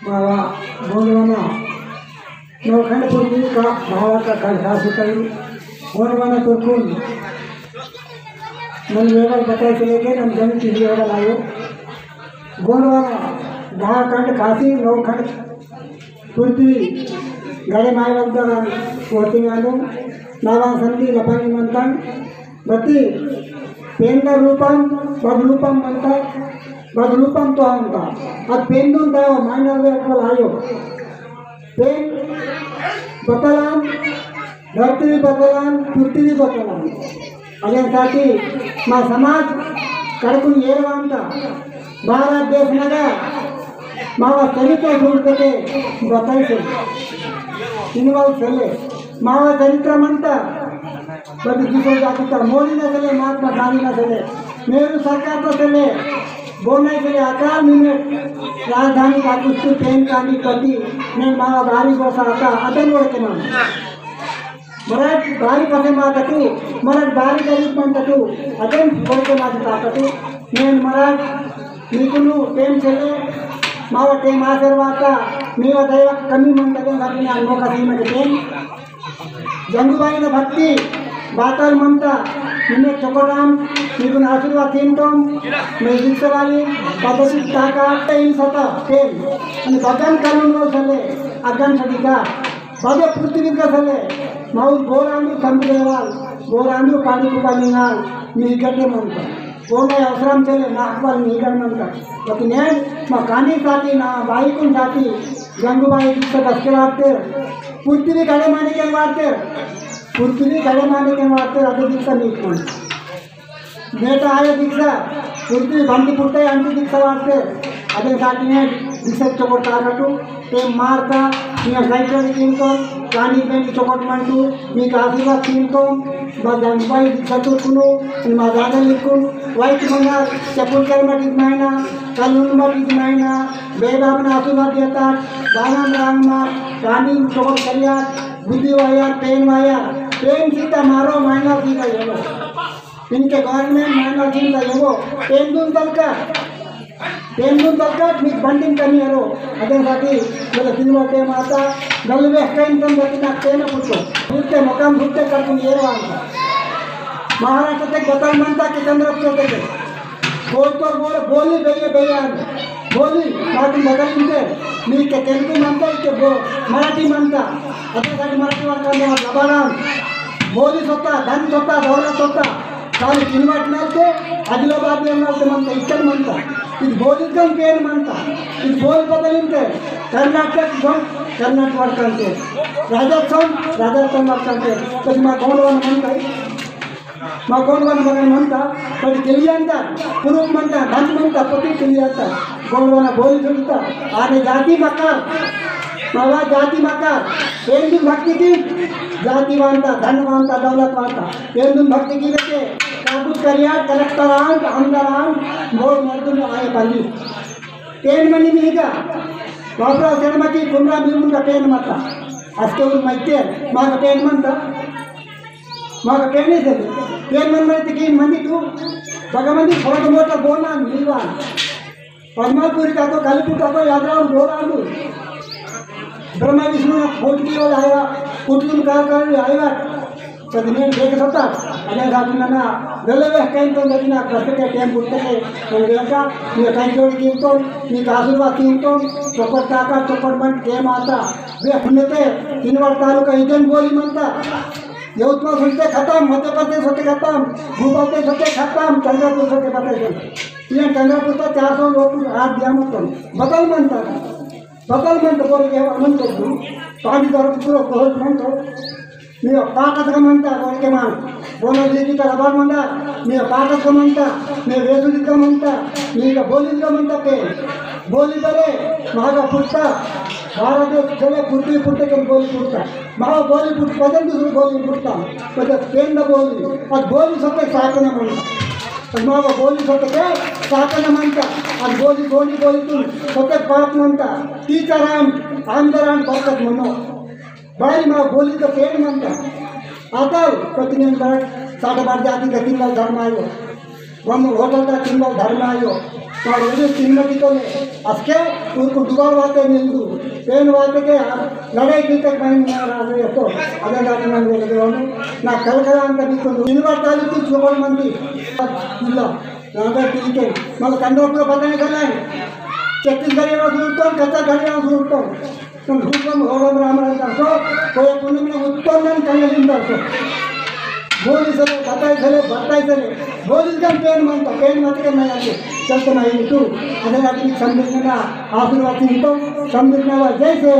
मावा गोंडवाना नौखंड पूर्वी का भावाचा खासिताई गोंडवाना तुरकुन मन वेगल बताए चले गए नम जमीन की वेगल आयो गोंडवाना दहा खंड खासी नौखंड पूर्वी गड़े माय वगदर होती आलो नावा संधि लपंगी मंतन बत्ती पेंड रूपम बदरूपम मंता बदरूपम तो अंता अब पेंडुन दाव माइनर वेगल आयो पेन बतलान धरती बतलान पृथ्वी बतलान अजनसाठी मा समाज कड़कुन येरवांत भारत देश नगर मावा चरित्र सुनते बताइसे इनवाल चले मावा चरित्र मंता बड़ी दूसरे जाता मोदी न चले महात्मा गांधी न चले नेहरू सरकार तो चले बोलने के लिए 11 मिनट राजधानी का कुछ ट्रेन कानी कटी ने मावा भारी गोसा आता अदन वड़ के नाम मराठ भारी पसे मातू मराठ भारी गरीब मंतू अदन वड़ के मात ताकतू ने मराठ निकुनु टेम चले मावा टेम आशीर्वाद मीवा दैव कमी मंतगे घटने अनोखा सीमा के टेम जंगुबाई ने भक्ति बातल ममता निन्ने चकोराम निकुन आशीर्वाद तीनटोम मैं दिक्सवाली पद्धति ताका इन सता तेल अनि भगन कानून रो चले अगन सदिका बगे पृथ्वी का चले माउल बोरांडु संदेवाल बोरांडु पानी को पानींगाल मीगटे मंता बोले अवसरम चले नागवाल मीगन मंता लेकिन ने मकानी साथी ना बाईकुन साथी गंगूबाई दिक्स बस्केवाते पृथ्वी गड़े माने के वाते पृथ्वी गड़े माने के वाते अदे दिक्स नीकमन बेटा आये दीक्षा पृथ्वी बंदी पुट्टे अंति दीक्षा वार्ते अदे साथी ने दिक्सा चोकोट ताकटू ते मारता निया गाइटर किंको कानी बेनी चोकोट मंटू मी काफीवा किंको बाजांबाई दीक्षा तो कुनो मा दादा लिकुन वाइट मंगा चपुल कर्मटी मायना कलुन मटी मायना बेबाबना आशीर्वाद देता दाना रांगमा कानी चोकोट करिया बुद्धि वाया पेन सीता मारो मायना सीता येलो इनके गवर्नमेंट मायना सीता येलो पेंदुन दलका మీకు బండింగ్ కనియరు అదే సాటి ఇలా తిరుమల మాత నలువే కైన్ తం దకిన తేన పుట్టు పుట్టే మకాం పుట్టే కడుకుని ఏరవా महाराष्ट्र के गतल मंता के चंद्रपुर के कोई तो बोली बेया बोली बाकी बदल इंटे मी के तेलुगु मंता के मराठी मंता अदे साटी मराठी वाला लबाडान बोली सोता धन सोता दौलत सोता काली किनवाट नालते आदिलाबाद नालते मंता इक्कड़ मंता ఇది బోధికం పేరు మంట ఇది బోల్ బదలింటే కర్ణాటక వర్క్ అంటే రాజస్థాన్ వర్క్ అంటే అది మా గౌడవన్ మగన్ మంట పది తెలియంత పురుగు మంట ధన్ మంట పట్టి తెలియంత గౌడవన బోలి చూస్తా ఆనే జాతి మకార్ मावा जाति मकार पेंदुन भक्ति की जाति वांता धन वांता दौलत वांता पेंदुन भक्ति की लेके काबूत करिया कलेक्टरान आमदारान मोर मर्दुन आए पाली पेन मनी मिलेगा बाबरा शर्मा की कुमरा बिरुन का पेन मता अस्ते उन मइते मां का पेन मनता मां का पेन नहीं पेन मन में की मंदी तू भगवंती फोटो मोटा बोना मिलवा पद्मापुरी का तो कालीपुर का तो यादराव बोरालू ब्रह्मा विष्णु भोजनी वाला आया कुटुम का आया तदने देख सकता अने रातना गलवे कहीं तो लेकिन प्रश्न के टाइम पुट्टे के लेका ये कहीं जोड़ कीमतो ये आशीर्वाद कीमतो चोपट ताका चोपट मन के माता वे हुनते तीन बार तालुका इजन बोली मनता यवतमाळ सुनते खत्म मध्य प्रदेश होते खत्म भूपाल प्रदेश होते खत्म चंद्रपुर होते प्रदेश ये चंद्रपुर तो 400 लोग हाथ दिया मत बदल मनता बदल मन तो बोले अनंत को पानी दर पूरा बहुत मन तो मैं पाकत का मनता बोल के मान बोलो जी का रबर मनता मैं पाकत का मनता मैं वेदुली का मनता मैं का बोली का मनता पे बोली बरे महागा पुट्टा भारत देश चले पुट्टी पुट्टे के बोली पुट्टा महा बोली पुट बदल दूसरी बोली पुट्टा बदल पेन बोली और बोली सबके साथ में मनता मावा बोली सोते साकन मंता और बोली तू सोते पाप मंता टीचराम आंदरान बरकत मनो भाई माँ बोली तो पेड़ मंता आता प्रतिनिधि साढ़े बार जाति का 3 धर्म आयो हम होटल का 3 धर्म आयो वाले श्रीमती को अके उनको दुआ वाते निंदु पेन वाते के लड़ाई की तक मैं राजे तो अदे दादी मैं लेके वाले ना कल कल अंत निको इनवर ताली की चोर मंदी ಇಲ್ಲ ನಾಗ ಟಿಕೆ ಮಲ್ಲ ಕಂಡೋಪುರ ಬದನೆ ಕಲೆ छत्तीसगढ़ में दूरतो कच्चा घड़ी में दूरतो तुम दूरतो होरम राम रहता तो कोई पुण्य में उत्तम में कहीं जिंदा तो बोली चले बताई चले बोली कम पेन मत के मैं आगे चलते नहीं तू अगर अपनी समझने ना आशीर्वाद तो समझने वाला जैसे